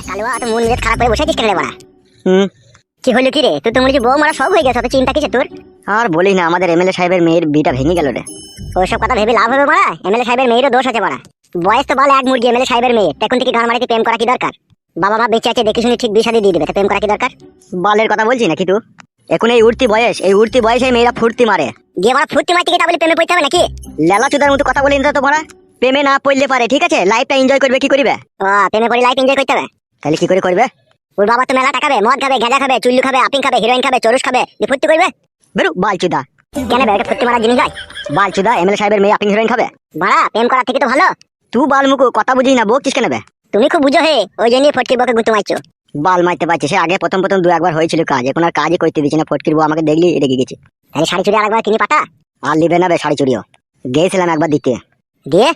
কালুয়া তো মন মেজাজ খারাপ করে বসে আছিস কেন রে বড়া? কি হলো কি রে? তুই তো মনে হচ্ছে বউ মারা সব হয়ে গেছে, তো চিন্তা কিসে তোর? আর বলিস না, আমাদের এমএলএ সাহেবের মেয়ের বিটা ভেঙে গেল রে। ওইসব কথা ভেবে লাভ হবে বড়া? এমএলএ সাহেবের মেয়েরও দোষ আছে বড়া। বয়স তো বলে এক মুরগি, এমএলএ সাহেবের মেয়ে এখন থেকে গান মারিতে প্রেম করা কি দরকার? বাবা মা বেঁচে আছে দেখে শুনে ঠিক বিয়ে শাদী দিয়ে দেবে, প্রেম করা কি দরকার? বালের কথা বলছি নাকি তুই? এখন এই উঠতি বয়সে মেয়েরা ফুর্তি মারে। গিয়ে বড়া ফুর্তি মারতে গিয়ে তা বলে প্রেমে পড়তে হবে নাকি? লেলা চুদার মতো কথা বলি না তো বড়া। প্রেমে না পড়লে পারে, ঠিক আছে, লাইফটা এনজয় করবে কি করবে? ও প্রেমে পড়ে লাইফ এনজয় করতে হবে? তাহলে কি করে করবে? ওর বাবা তো মেলা টাকা খাবে, মদ খাবে, গাঁজা খাবে, চুল্লু খাবে, আপিং খাবে, হিরোইন খাবে, চরুস খাবে, দিয়ে ফুর্তি করবে? বেরু বালচুদা। কেন বে, এটা ফুর্তি মারার জিনিস হয়? বালচুদা, এমএলএ সাহেবের মেয়ে আপিং হিরোইন খাবে? বড়া প্রেম করার থেকে তো ভালো। তুই বালমুকু কথা বুঝিস না, বকছিস কেন বে? তুমি খুব বুঝো হে, ওই জন্যই ফটকি বকে গুঁতো মারছো। বাল মারতে পারছিস? সে আগে প্রথম দু একবার হয়েছিল কাজ, এখন আর কাজই করতে দিচ্ছে না। ফটকির বউ আমাকে দেখলি রেগে গেছে। তাহলে শাড়ি চুড়ি আরেকবার কিনে পাঠা। আর লিবে না বে শাড়ি চুড়িও। গিয়েছিলাম একবার দিতে। দিয়ে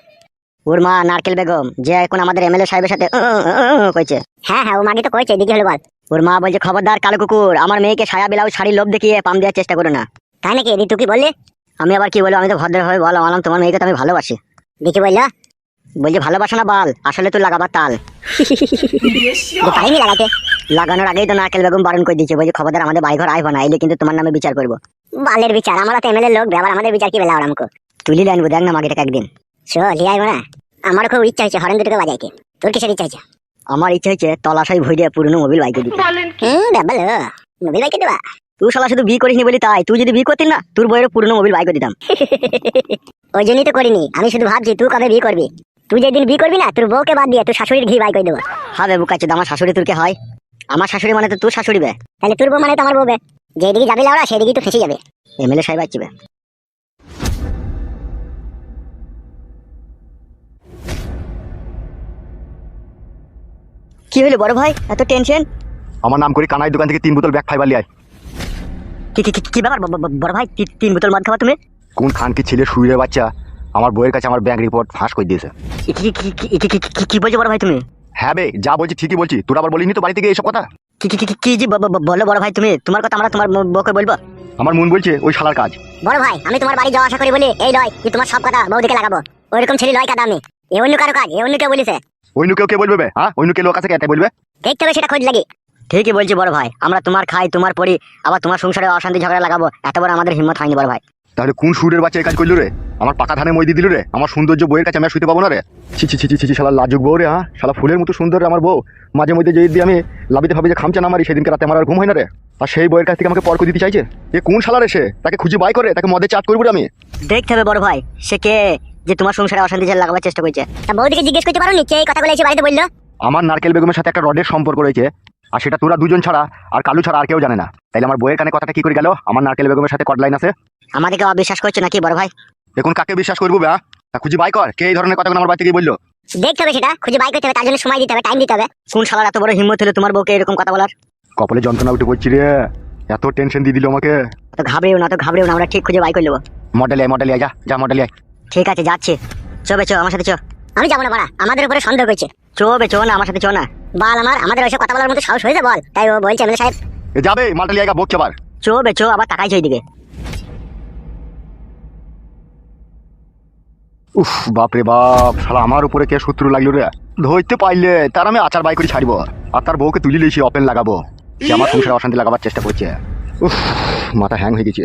ওর মা নারকেল বেগম, যে এখন আমাদের এমএলএ সাহেবের সাথে কইছে। হ্যাঁ ও মাগে তো কইছে, দিদি হলো বল। ওর মা বলছে, খবরদার কালো কুকুর, আমার মেয়েকে সায়া ব্লাউজ শাড়ির লোভ দেখিয়ে পাম দেওয়ার চেষ্টা করো না। তাই নাকি? দি তুই কি বললি? আমি আবার কি বলবো? আমি তো ভদ্রভাবে বললাম তোমার মেয়েকে তো আমি ভালোবাসি। দেখি বললো বলছে ভালোবাসা না বাল, আসলে তুই লাগাবার তাল। পারিনি লাগাইতে। লাগানোর আগেই তো নারকেল বেগম বারণ করে দিয়েছে, বলছে খবরদার আমাদের বাড়িঘর আইব না, এলে কিন্তু তোমার নামে বিচার করবো। বালের বিচার? আমরা তো এমএলএ লোক, আবার আমাদের বিচার কি বেলা আমাকে? তুলি আনবো, দেখ না মাগিটাকে একদিন। চল আইব না? আমার খুব ইচ্ছা হচ্ছে হরেন দুটোকে বাজাইতে। তোর কিসের ইচ্ছা হচ্ছে? আমার ইচ্ছা হচ্ছে তলাশাই ভই দিয়ে পুরনো মোবিল বাইকে দিতে। ডাবল মোবিল বাইকে দেবা? তুই শালা শুধু বিয়ে করিসনি বলি তাই, তুই যদি বিয়ে করতিস না, তোর বইয়ের পুরনো মোবিল বাইকে দিতাম। ওই জন্যই তো করিনি। আমি শুধু ভাবছি তুই কবে বিয়ে করবি। তুই যেদিন বিয়ে করবি না, তোর বউকে বাদ দিয়ে তোর শাশুড়ির ঘি বাই করে দেবো। হ্যাঁ বেবু কাছে, আমার শাশুড়ি তোর কে হয়? আমার শাশুড়ি মানে তো তোর শাশুড়ি বে। তাহলে তোর বউ মানে তো আমার বউ বে। যেদিকে যাবি লাউড়া সেদিকে তো ফেসে যাবে। এমএলএ সাহেব আসবে। কি হলো বড় ভাই, এত টেনশন? আমার নাম করে কানাই দোকান থেকে 3 বোতল ব্যাক ফাইবার লিয়ে আয়। কি ব্যাপার বড় ভাই, 3 বোতল মদ খাওয়া তুমি? কোন খান কি ছেলে শুইরে বাচ্চা আমার বইয়ের কাছে আমার ব্যাংক রিপোর্ট ফাঁস করে দিয়েছে। কি বলছো বড় ভাই তুমি? হ্যাঁ বে, যা বলছি ঠিকই বলছি। তোরা আবার বলিনি তো বাড়ি থেকে এইসব কথা? কি যে বলো বড় ভাই তুমি? তোমার কথা আমরা তোমার বউকে বলবো? আমার মন বলছে ওই শালার কাজ। বড় ভাই আমি তোমার বাড়ি যাওয়া আশা করি বলি এই লয় যে তোমার সব কথা বউদিকে লাগাবো। ওইরকম ছেলে লয় কাদা আমি। এ অন্য কারো কাজ, এ অন্য কেউ বলিছে। অন্য কেউ কে বলবে বে? হ্যাঁ, অন্য কেউ লোক আছে কে বলবে? দেখতে হবে সেটা খোঁজ লাগি। ঠিকই বলছি বড় ভাই, আমরা তোমার খাই তোমার পরি, আবার তোমার সংসারে অশান্তি ঝগড়া লাগাবো, এত বড় আমাদের হিম্মত হয়নি বড় ভাই। তাহলে কোন সুরের বাচ্চা এই কাজ করলো রে? আমার পাকা ধানে মই দিয়ে দিল রে। আমার সৌন্দর্য বইয়ের কাছে আমি শুতে পাবো না রে। ছি শালা লাজুক বউ রে। হ্যাঁ শালা ফুলের মতো সুন্দর আমার বউ, মাঝে মধ্যে যদি আমি লাভিতে ভাবি যে খামচা না মারি, সেদিনকে রাতে আমার আর ঘুম হয় না রে। আর সেই বইয়ের কাছ থেকে আমাকে পরক দিতে চাইছে। এ কোন শালা রে? সে তাকে খুঁজে বাই করে তাকে মদে চাট করবো রে আমি। দেখতে হবে বড় ভাই, সে কে যে তোমার সংসারে অশান্তি ঝাল লাগাবার চেষ্টা করছে। তা বউদিকে জিজ্ঞেস করতে পারো নিচে এই কথাগুলো এসে বাড়িতে বললো? আমার নারকেল বেগমের সাথে একটা রডের সম্পর্ক রয়েছে, আর সেটা তোরা দুজন ছাড়া আর কালু ছাড়া আর কেউ জানে না। তাইলে আমার বইয়ের কানে কথাটা কি করে গেল? আমার নারকেল বেগমের সাথে কট লাইন আছে। আমাদেরকে অবিশ্বাস করছো নাকি বড় ভাই? এখন কাকে বিশ্বাস করবো বে? খুঁজে বাই কর কে এই ধরনের কথাগুলো আমার বাড়ি থেকে বললো। দেখতে হবে সেটা খুঁজে বাই করতে হবে, তার জন্য সময় দিতে হবে, টাইম দিতে হবে। কোন শালার এত বড় হিম্মত হলো তোমার বউকে এরকম কথা বলার? কপালে যন্ত্রণা উঠে পড়ছি রে, এত টেনশন দিয়ে দিল আমাকে। তো ঘাবড়েও না, আমরা ঠিক খুঁজে বাই করে নেবো। মডেল আয়, যা মডেল আয়। ঠিক আছে যাচ্ছে, চো আমার সাথে চো। আমি যাবো না বাড়া, আমাদের উপরে সন্দেহ করছে। চো না আমার সাথে চো না। বল আমাদের ওইসব কথা বলার মতো সাহস হয়েছে বল? তাই ও বলছে এমএলএ সাহেব যাবে মডেল আয় বকছে আবার। চো আবার তাকাইছে ওইদিকে। উফ বাপরে বাপ, শালা আমার উপরে কে শত্রু লাগলো রে। ধরতে পারলে তার আমি আচার বাই করে ছাড়বো, আর তার বউকে তুলি লিয়েছি ওপেন লাগাবো। সে আমার সংসারে অশান্তি লাগাবার চেষ্টা করছে। উফ মাথা হ্যাং হয়ে গেছে।